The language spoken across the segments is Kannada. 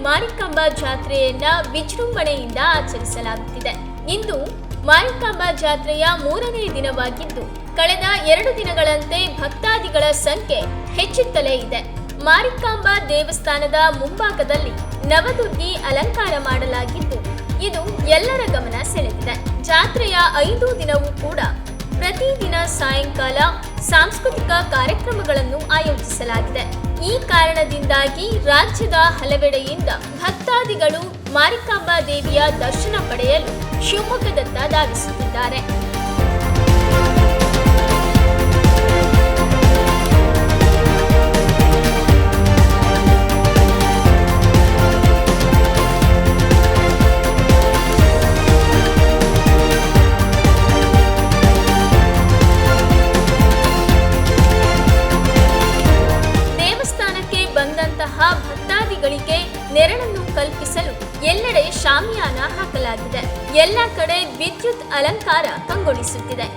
ಮಾರಿಕಾಂಬಾ ಜಾತ್ರೆಯನ್ನ ವಿಜೃಂಭಣೆಯಿಂದ ಆಚರಿಸಲಾಗುತ್ತಿದೆ. ಇಂದು ಮಾರಿಕಾಂಬಾ ಜಾತ್ರೆಯ 3ನೇ ದಿನವಾಗಿದ್ದು, ಕಳೆದ 2 ದಿನಗಳಂತೆ ಭಕ್ತಾದಿಗಳ ಸಂಖ್ಯೆ ಹೆಚ್ಚುತ್ತಲೇ ಇದೆ. ಮಾರಿಕಾಂಬಾ ದೇವಸ್ಥಾನದ ಮುಂಭಾಗದಲ್ಲಿ ನವದುರ್ಗಿ ಅಲಂಕಾರ ಮಾಡಲಾಗಿದ್ದು, ಇದು ಎಲ್ಲರ ಗಮನ ಸೆಳೆದಿದೆ. ಜಾತ್ರೆಯ 5 ದಿನವೂ ಕೂಡ ಪ್ರತಿದಿನ ಸಾಯಂಕಾಲ ಸಾಂಸ್ಕೃತಿಕ ಕಾರ್ಯಕ್ರಮಗಳನ್ನು ಆಯೋಜಿಸಲಾಗಿದೆ. ಈ ಕಾರಣದಿಂದಾಗಿ ರಾಜ್ಯದ ಹಲವೆಡೆಯಿಂದ ಭಕ್ತಾದಿಗಳು ಮಾರಿಕಾಂಬಾ ದೇವಿಯ ದರ್ಶನ ಪಡೆಯಲು ಶಿವಮೊಗ್ಗದತ್ತ ಧಾವಿಸುತ್ತಿದ್ದಾರೆ. ಭಕ್ತಾದಿಗಳಿಗೆ ನೆರಳನ್ನು ಕಲ್ಪಿಸಲು ಎಲ್ಲೆಡೆ ಶಾಮಿಯಾನ ಹಾಕಲಾಗಿದೆ. ಎಲ್ಲ ಕಡೆ ವಿದ್ಯುತ್ ಅಲಂಕಾರ ಕಂಗೊಳಿಸುತ್ತಿದೆ.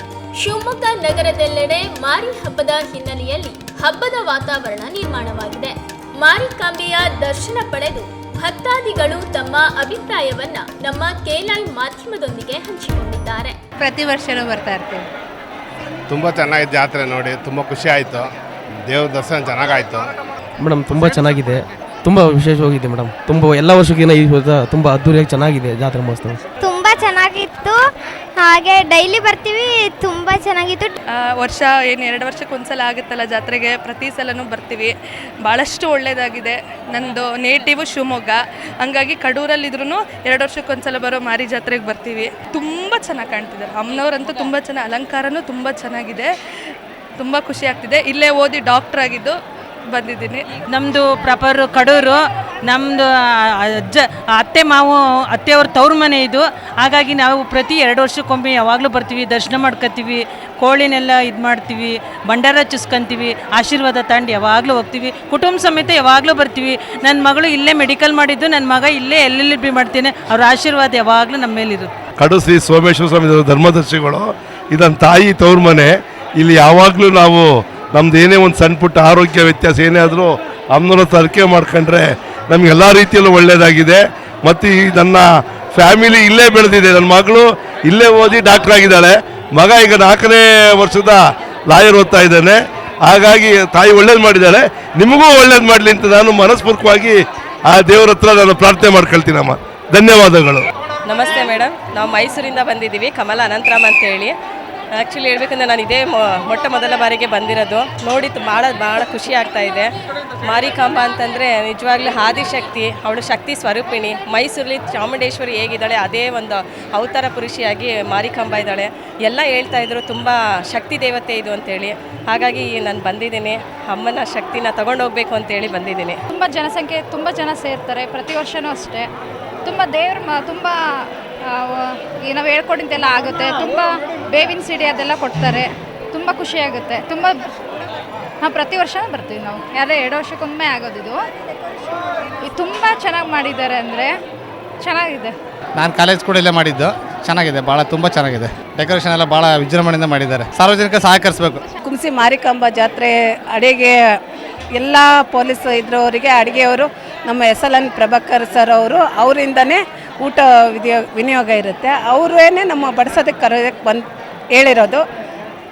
ಶಿವಮೊಗ್ಗ ನಗರದೆಲ್ಲೆಡೆ ಮಾರಿ ಹಬ್ಬದ ಹಿನ್ನೆಲೆಯಲ್ಲಿ ಹಬ್ಬದ ವಾತಾವರಣ ನಿರ್ಮಾಣವಾಗಿದೆ. ಮಾರಿಕಾಂಬೆಯ ದರ್ಶನ ಪಡೆದು ಭಕ್ತಾದಿಗಳು ತಮ್ಮ ಅಭಿಪ್ರಾಯವನ್ನ ನಮ್ಮ ಕೇಲೈವ್ ಮಾಧ್ಯಮದೊಂದಿಗೆ ಹಂಚಿಕೊಂಡಿದ್ದಾರೆ. ಪ್ರತಿ ವರ್ಷನೂ ಬರ್ತಾ ಇರ್ತೀವಿ. ತುಂಬ ಚೆನ್ನಾಗಿದೆ ಜಾತ್ರೆ, ನೋಡಿ ತುಂಬ ಖುಷಿ ಆಯಿತು. ದೇವ್ರ ದರ್ಶನ ಚೆನ್ನಾಗಾಯಿತು ಮೇಡಮ್. ತುಂಬ ಚೆನ್ನಾಗಿದೆ, ತುಂಬ ವಿಶೇಷವಾಗಿದೆ ಮೇಡಮ್. ತುಂಬ ಎಲ್ಲ ವರ್ಷಕ್ಕಿಂತ ಈ ವರ್ಷ ತುಂಬ ಅದ್ದೂರಿಯಾಗಿ ಚೆನ್ನಾಗಿದೆ ಜಾತ್ರೆ ಮಹೋತ್ಸವ. ತುಂಬ ಚೆನ್ನಾಗಿತ್ತು, ಹಾಗೆ ಡೈಲಿ ಬರ್ತೀವಿ. ತುಂಬ ಚೆನ್ನಾಗಿತ್ತು. ವರ್ಷ ಏನು 2 ವರ್ಷಕ್ಕೆ ಒಂದ್ಸಲ ಆಗುತ್ತಲ್ಲ ಜಾತ್ರೆಗೆ, ಪ್ರತಿ ಸಲನೂ ಬರ್ತೀವಿ. ಭಾಳಷ್ಟು ಒಳ್ಳೆಯದಾಗಿದೆ. ನನ್ನದು ನೇಟಿವು ಶಿವಮೊಗ್ಗ, ಹಂಗಾಗಿ ಕಡೂರಲ್ಲಿದ್ರೂ 2 ವರ್ಷಕ್ಕೊಂದ್ಸಲ ಬರೋ ಮಾರಿ ಜಾತ್ರೆಗೆ ಬರ್ತೀವಿ. ತುಂಬ ಚೆನ್ನಾಗಿ ಕಾಣ್ತಿದ್ದಾರೆ. ಅಮ್ಮನವರಂತೂ ತುಂಬ ಚೆನ್ನಾಗಿ, ಅಲಂಕಾರನೂ ತುಂಬ ಚೆನ್ನಾಗಿದೆ. ತುಂಬ ಖುಷಿ ಆಗ್ತಿದೆ. ಇಲ್ಲೇ ಓದಿ ಡಾಕ್ಟ್ರ್ ಆಗಿದ್ದು ಬಂದಿದ್ದೀನಿ. ನಮ್ಮದು ಪ್ರಾಪರ್ ಕಡೂರು. ನಮ್ಮದು ಅತ್ತೆಯವ್ರ ತವ್ರ ಮನೆ ಇದು. ಹಾಗಾಗಿ ನಾವು ಪ್ರತಿ 2 ವರ್ಷಕ್ಕೊಮ್ಮೆ ಯಾವಾಗಲೂ ಬರ್ತೀವಿ, ದರ್ಶನ ಮಾಡ್ಕೊತೀವಿ, ಕೋಳಿನೆಲ್ಲ ಇದು ಮಾಡ್ತೀವಿ, ಭಂಡಾರ ಚುಸ್ಕೊಂತೀವಿ, ಆಶೀರ್ವಾದ ತಗೊಂಡು ಯಾವಾಗಲೂ ಹೋಗ್ತೀವಿ. ಕುಟುಂಬ ಸಮೇತ ಯಾವಾಗಲೂ ಬರ್ತೀವಿ. ನನ್ನ ಮಗಳು ಇಲ್ಲೇ ಮೆಡಿಕಲ್ ಮಾಡಿದ್ದು, ನನ್ನ ಮಗ ಇಲ್ಲೇ LLB ಮಾಡ್ತೇನೆ. ಅವ್ರ ಆಶೀರ್ವಾದ ಯಾವಾಗಲೂ ನಮ್ಮ ಮೇಲಿರುತ್ತೆ. ಕಡು ಶ್ರೀ ಸೋಮೇಶ್ವರ ಸ್ವಾಮಿ ಧರ್ಮದರ್ಶಿಗಳು, ಇದನ್ನ ತಾಯಿ ತವ್ರ ಮನೆ. ಇಲ್ಲಿ ಯಾವಾಗಲೂ ನಾವು ನಮ್ದು ಏನೇ ಒಂದು ಸಣ್ಣ ಪುಟ್ಟ ಆರೋಗ್ಯ ವ್ಯತ್ಯಾಸ ಏನೇ ಆದರೂ ಅಮ್ಮನವ್ರ ತರಕೆ ಮಾಡ್ಕೊಂಡ್ರೆ ನಮಗೆಲ್ಲ ರೀತಿಯಲ್ಲೂ ಒಳ್ಳೆಯದಾಗಿದೆ. ಮತ್ತು ಈ ನನ್ನ ಫ್ಯಾಮಿಲಿ ಇಲ್ಲೇ ಬೆಳೆದಿದೆ. ನನ್ನ ಮಗಳು ಇಲ್ಲೇ ಓದಿ ಡಾಕ್ಟರ್ ಆಗಿದ್ದಾಳೆ, ಮಗ ಈಗ 4ನೇ ವರ್ಷದ ಲಾಯರ್ ಓದ್ತಾ ಇದ್ದಾನೆ. ಹಾಗಾಗಿ ತಾಯಿ ಒಳ್ಳೇದು ಮಾಡಿದ್ದಾಳೆ, ನಿಮಗೂ ಒಳ್ಳೇದು ಮಾಡಲಿ ಅಂತ ನಾನು ಮನಸ್ಪೂರ್ವಕವಾಗಿ ಆ ದೇವರ ಹತ್ರ ನಾನು ಪ್ರಾರ್ಥನೆ ಮಾಡ್ಕೊಳ್ತೀನಮ್ಮ. ಧನ್ಯವಾದಗಳು. ನಮಸ್ತೆ ಮೇಡಮ್, ನಾವು ಮೈಸೂರಿಂದ ಬಂದಿದ್ದೀವಿ. ಕಮಲ ಅನಂತರಾಮ್ ಅಂತೇಳಿ. ಆ್ಯಕ್ಚುಲಿ ಹೇಳ್ಬೇಕಂದ್ರೆ ನಾನು ಇದೇ ಮೊದಲ ಬಾರಿಗೆ ಬಂದಿರೋದು. ನೋಡಿ ಭಾಳ ಖುಷಿ ಆಗ್ತಾ ಇದೆ. ಮಾರಿಕಾಂಬಾ ಅಂತಂದರೆ ನಿಜವಾಗ್ಲೂ ಆದಿಶಕ್ತಿ, ಅವಳು ಶಕ್ತಿ ಸ್ವರೂಪಿಣಿ. ಮೈಸೂರಲ್ಲಿ ಚಾಮುಂಡೇಶ್ವರಿ ಹೇಗಿದ್ದಾಳೆ ಅದೇ ಒಂದು ಅವತಾರ ಪುರುಷಿಯಾಗಿ ಮಾರಿಕಾಂಬಾ ಇದ್ದಾಳೆ. ಎಲ್ಲ ಹೇಳ್ತಾಯಿದ್ರು ತುಂಬ ಶಕ್ತಿ ದೇವತೆ ಇದು ಅಂತೇಳಿ. ಹಾಗಾಗಿ ನಾನು ಬಂದಿದ್ದೀನಿ, ಅಮ್ಮನ ಶಕ್ತಿನ ತಗೊಂಡೋಗ್ಬೇಕು ಅಂತೇಳಿ ಬಂದಿದ್ದೀನಿ. ತುಂಬ ಜನಸಂಖ್ಯೆ, ತುಂಬ ಜನ ಸೇರ್ತಾರೆ ಪ್ರತಿ ವರ್ಷವೂ ಅಷ್ಟೇ. ತುಂಬ ತುಂಬ ನಾವು ಹೇಳ್ಕೊಟ್ಟಿದ್ದೆಲ್ಲ ಆಗುತ್ತೆ. ತುಂಬ ಬೇವಿನ ಸಿಡಿ ಅದೆಲ್ಲ ಕೊಡ್ತಾರೆ. ತುಂಬ ಖುಷಿಯಾಗುತ್ತೆ. ಪ್ರತಿ ವರ್ಷ ಬರ್ತೀವಿ ನಾವು. 2 ವರ್ಷಕ್ಕೊಮ್ಮೆ ಆಗೋದಿದು. ತುಂಬ ಚೆನ್ನಾಗಿ ಮಾಡಿದ್ದಾರೆ, ಅಂದರೆ ಚೆನ್ನಾಗಿದೆ. ನಾನು ಕಾಲೇಜ್ ಕೂಡ ಇಲ್ಲೇ ಮಾಡಿದ್ದು, ಚೆನ್ನಾಗಿದೆ, ತುಂಬ ಚೆನ್ನಾಗಿದೆ. ಡೆಕೋರೇಷನ್ ಎಲ್ಲ ಭಾಳ ವಿಜೃಂಭಣೆಯಿಂದ ಮಾಡಿದ್ದಾರೆ. ಸಾರ್ವಜನಿಕ ಸಹಕರಿಸಬೇಕು. ಕುಂಸಿ ಮಾರಿಕಾಂಬಾ ಜಾತ್ರೆ ಅಡುಗೆ ಎಲ್ಲ ಪೊಲೀಸ್ ಇದ್ರವರಿಗೆ ಅಡುಗೆಯವರು ನಮ್ಮ SLN ಪ್ರಭಾಕರ್ ಸರ್ ಅವರಿಂದನೇ ಊಟ ವಿನಿಯೋಗ ಇರುತ್ತೆ. ಅವರೇನೆ ನಮ್ಮ ಬಡಿಸೋದಕ್ಕೆ ಹೇಳಿರೋದು.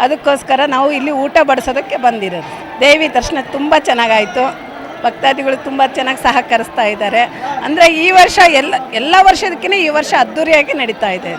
ಅದಕ್ಕೋಸ್ಕರ ನಾವು ಇಲ್ಲಿ ಊಟ ಬಡಿಸೋದಕ್ಕೆ ಬಂದಿರೋದು. ದೇವಿ ದರ್ಶನ ತುಂಬ ಚೆನ್ನಾಗಾಯಿತು. ಭಕ್ತಾದಿಗಳು ತುಂಬ ಚೆನ್ನಾಗಿ ಸಹಕರಿಸ್ತಾ ಇದ್ದಾರೆ. ಅಂದರೆ ಈ ವರ್ಷ ಎಲ್ಲ ವರ್ಷದಕ್ಕಿಂತ ಈ ವರ್ಷ ಅದ್ಧೂರಿಯಾಗಿ ನಡೀತಾ ಇದೆ.